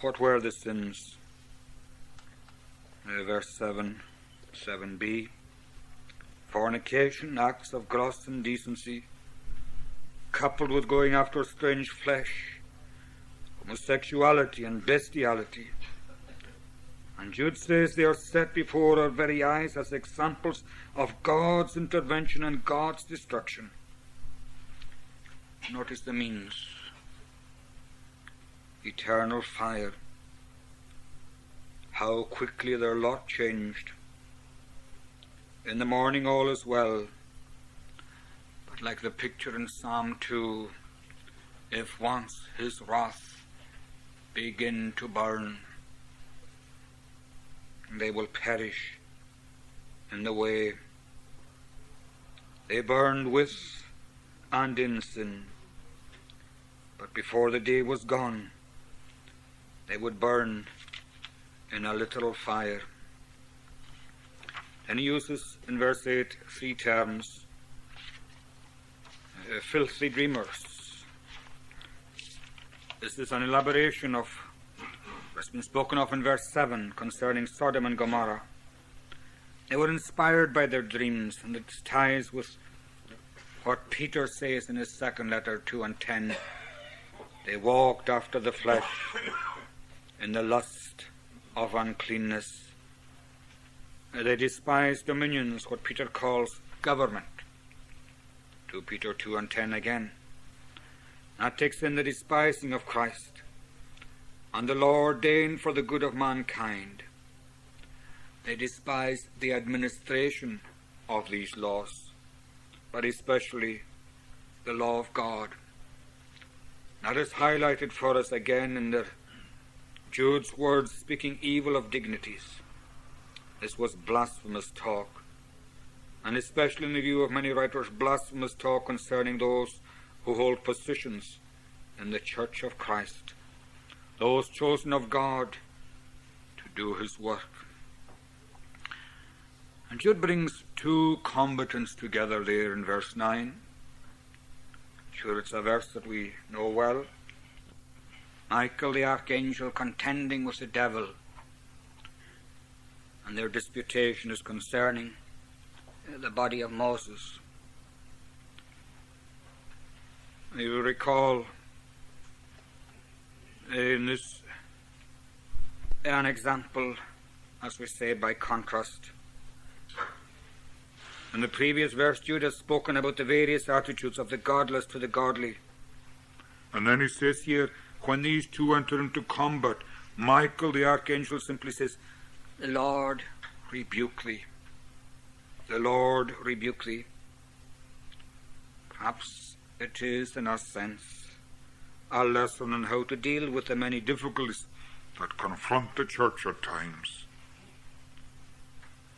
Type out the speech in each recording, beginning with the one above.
What were the sins? Verse 7b. Fornication, acts of gross indecency, coupled with going after strange flesh, homosexuality and bestiality. And Jude says they are set before our very eyes as examples of God's intervention and God's destruction. Notice the means. Eternal fire. How quickly their lot changed. In the morning all is well, but like the picture in Psalm 2, if once his wrath begin to burn, they will perish in the way. They burned with and in sin, but before the day was gone, they would burn in a literal fire. And he uses in verse 8 three terms. Filthy dreamers. This is an elaboration of what's been spoken of in verse 7 concerning Sodom and Gomorrah. They were inspired by their dreams, and it ties with what Peter says in his second letter 2:10. They walked after the flesh in the lust of uncleanness. They despised dominions, what Peter calls government. 2 Peter 2:10 again. That takes in the despising of Christ and the law ordained for the good of mankind. They despised the administration of these laws, but especially the law of God. That is highlighted for us again in Jude's words speaking evil of dignities. This was blasphemous talk, and especially in the view of many writers, blasphemous talk concerning those who hold positions in the Church of Christ, those chosen of God to do his work. And Jude brings two combatants together there in verse 9. Sure, it's a verse that we know well. Michael the archangel contending with the devil, and their disputation is concerning the body of Moses. You will recall in this an example, as we say, by contrast. In the previous verse, Jude has spoken about the various attitudes of the godless to the godly. And then he says here, when these two enter into combat, Michael the archangel simply says, "The Lord rebuke thee. The Lord rebuke thee." Perhaps it is, in a sense, a lesson on how to deal with the many difficulties that confront the church at times.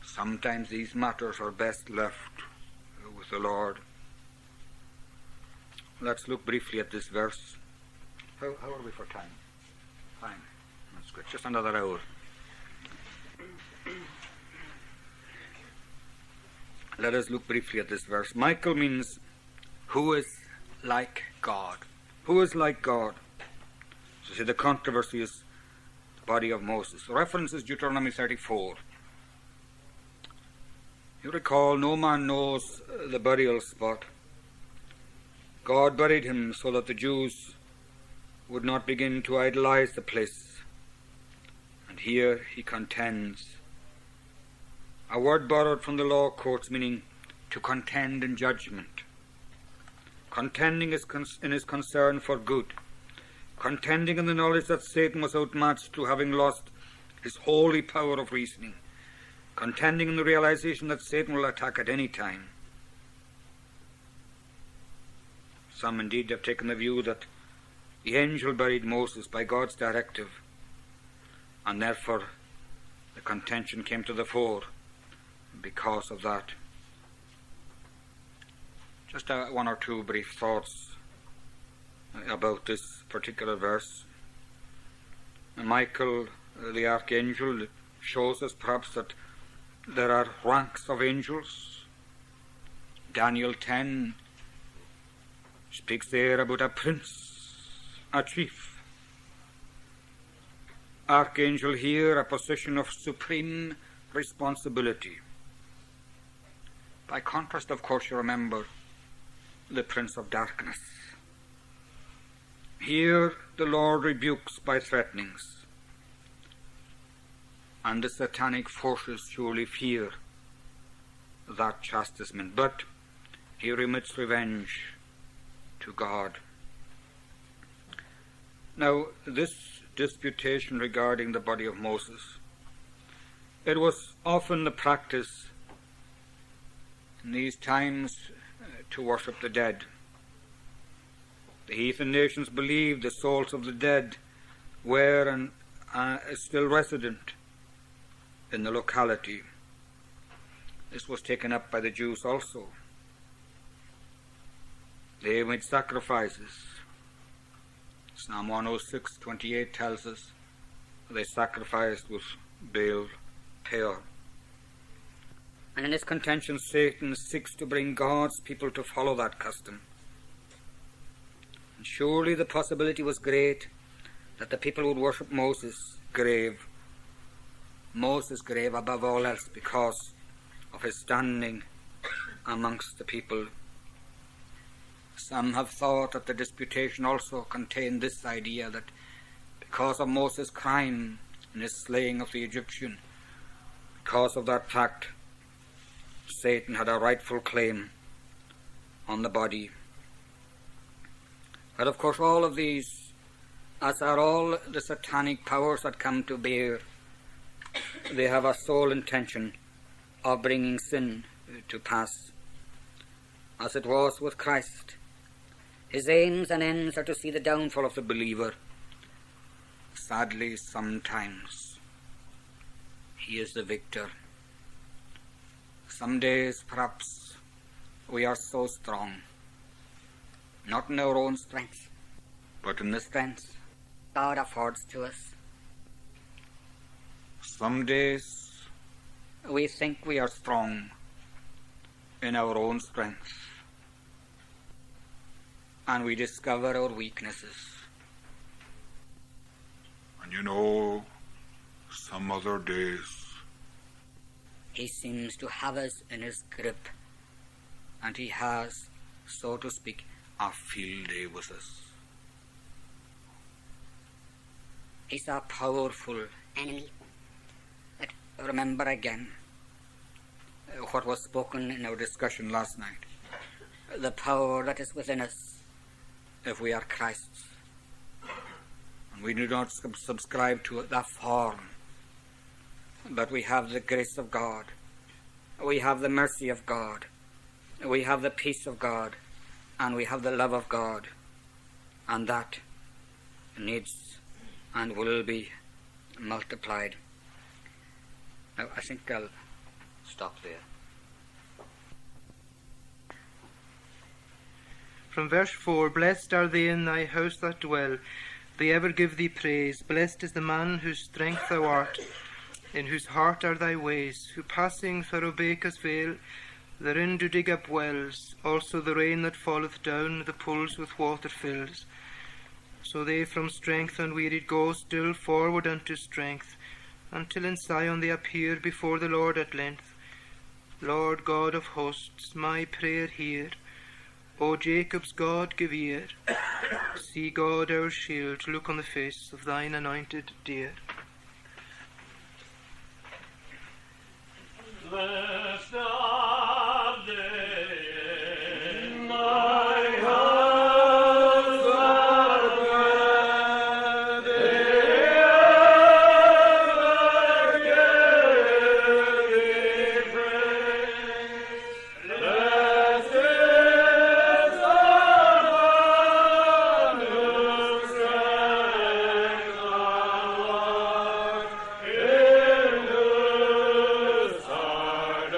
Sometimes these matters are best left with the Lord. Let's look briefly at this verse. How are we for time? Fine. That's good. Just another hour. Let us look briefly at this verse. Michael means who is like God. Who is like God? So see, the controversy is the body of Moses. The reference is Deuteronomy 34. You recall, no man knows the burial spot. God buried him so that the Jews would not begin to idolize the place. And here he contends. A word borrowed from the law courts, meaning to contend in judgment. Contending in his concern for good. Contending in the knowledge that Satan was outmatched through having lost his holy power of reasoning. Contending in the realization that Satan will attack at any time. Some indeed have taken the view that the angel buried Moses by God's directive, and therefore the contention came to the fore because of that. Just one or two brief thoughts about this particular verse. Michael, the archangel, shows us perhaps that there are ranks of angels. Daniel 10 speaks there about a prince, a chief. archangel here a position of supreme responsibility. By contrast, of course, you remember the prince of darkness. Here the Lord rebukes by threatenings, and the satanic forces surely fear that chastisement, but he remits revenge to God. Now, this disputation regarding the body of Moses, it was often the practice in these times to worship the dead. The heathen nations believed the souls of the dead were and still resident in the locality. This was taken up by the Jews also. They made sacrifices. Psalm 106:28 tells us they sacrificed with Baal Peor. And in his contention, Satan seeks to bring God's people to follow that custom. And surely the possibility was great that the people would worship Moses' grave above all else, because of his standing amongst the people. Some have thought that the disputation also contained this idea that because of Moses' crime in his slaying of the Egyptian, because of that fact, Satan had a rightful claim on the body. But of course all of these, as are all the satanic powers that come to bear, they have a sole intention of bringing sin to pass. As it was with Christ, his aims and ends are to see the downfall of the believer. Sadly, sometimes he is the victor. Some days, perhaps, we are so strong, not in our own strength, but in the strength God affords to us. Some days, we think we are strong in our own strength, and we discover our weaknesses. And you know, some other days, he seems to have us in his grip, and he has, so to speak, a field day with us. He's a powerful enemy. But remember again what was spoken in our discussion last night. The power that is within us if we are Christ's. And we do not subscribe to that form, but we have the grace of God, we have the mercy of God, we have the peace of God, and we have the love of God, and that needs and will be multiplied. Now I think I'll stop there. From verse 4, Blessed are they in thy house that dwell, they ever give thee praise. Blessed is the man whose strength thou art, in whose heart are thy ways, who passing through Baca's vale, therein do dig up wells. Also the rain that falleth down, the pools with water fills. So they from strength unwearied go still forward unto strength, until in Sion they appear before the Lord at length. Lord God of hosts, my prayer hear. O Jacob's God, give ear. See God our shield, look on the face of thine anointed dear. Blessed are they in thy house that dwell, they ever give thee praise. Blessed is the man whose strength thou art, in whose heart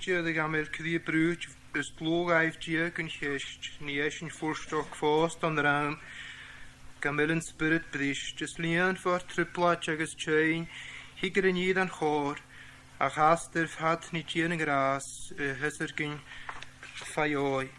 Sintje de gamel krie brut is logaif diek en gest, ni eschen voorstok vast on raam. Gamel en spirit brish, just lian for triplat agus chain, higer en jed an chor, a gaster hat ni tien gras, hessergin fayoi.